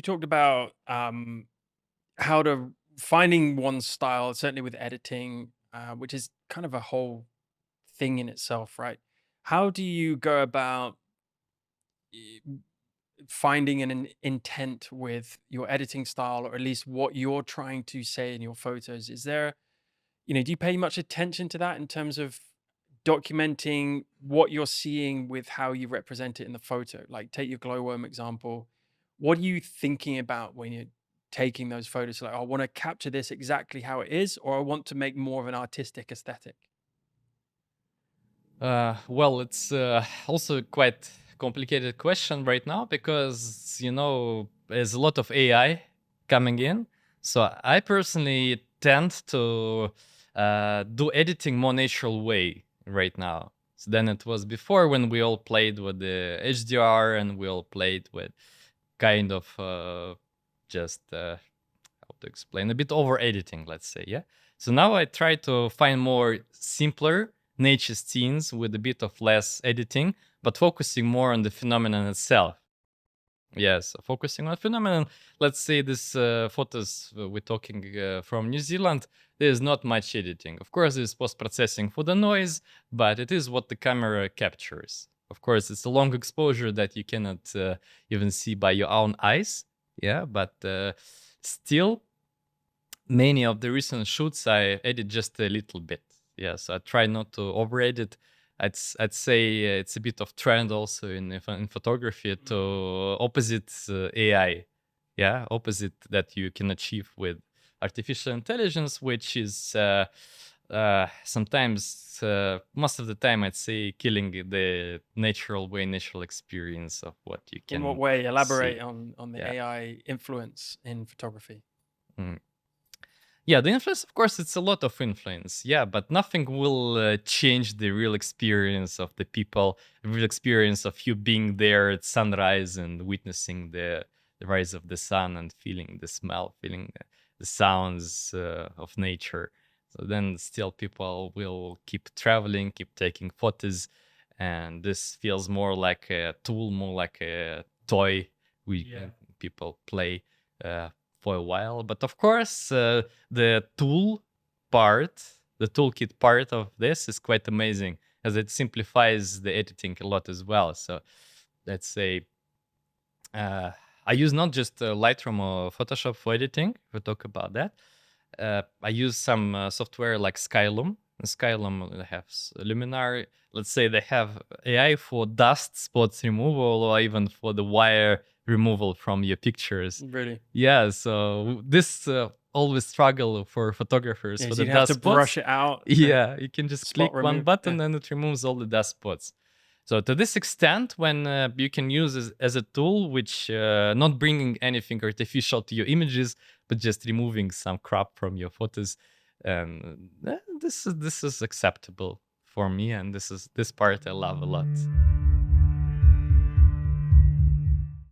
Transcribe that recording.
talked about how to finding one's style, certainly with editing, which is kind of a whole thing in itself, right? How do you go about eh, finding an intent with your editing style, or at least what you're trying to say in your photos? Is there, do you pay much attention to that in terms of documenting what you're seeing with how you represent it in the photo? Like, take your glowworm example. What are you thinking about when you're taking those photos? Like, I want to capture this exactly how it is, or I want to make more of an artistic aesthetic. Well, it's also quite complicated question right now because there's a lot of AI coming in. So I personally tend to do editing more natural way right now. So than it was before when we all played with the HDR and we all played with kind of just how to explain a bit over editing, let's say, yeah. So now I try to find more simpler nature scenes with a bit of less editing, but focusing more on the phenomenon itself. Yes, focusing on phenomenon. Let's say this photos we're talking from New Zealand. There's not much editing. Of course, there's post processing for the noise, but it is what the camera captures. Of course, it's a long exposure that you cannot even see by your own eyes. Yeah, but still, many of the recent shoots I edit just a little bit. Yeah, so I try not to over edit. I'd say it's a bit of trend also in photography to opposite AI. Yeah, opposite that you can achieve with artificial intelligence, which is sometimes, most of the time, I'd say, killing the natural way, natural experience of what you In what can way? see. Elaborate on the Yeah. AI influence in photography. Mm. Yeah, the influence, of course, it's a lot of influence. Yeah, but nothing will change the real experience of the people, the real experience of you being there at sunrise and witnessing the rise of the sun and feeling the smell, feeling the sounds of nature. So then still people will keep traveling, keep taking photos. And this feels more like a tool, more like a toy people play. Uh, for a while. But of course, the the toolkit part of this is quite amazing as it simplifies the editing a lot as well. So let's say uh, I use not just Lightroom or Photoshop for editing. If we talk about that, I use some software like Skylum. And Skylum has Luminar. Let's say they have AI for dust spots removal or even for the wire removal from your pictures. Really? Yeah, so this always struggle for photographers for Yes, the you'd have dust to brush spots. it out to Yeah, you can just spot click one remove. Yeah. button and it removes all the dust spots. So to this extent, when you can use as a tool, which not bringing anything artificial to your images, but just removing some crop from your photos, and this is acceptable for me, and this part I love a lot.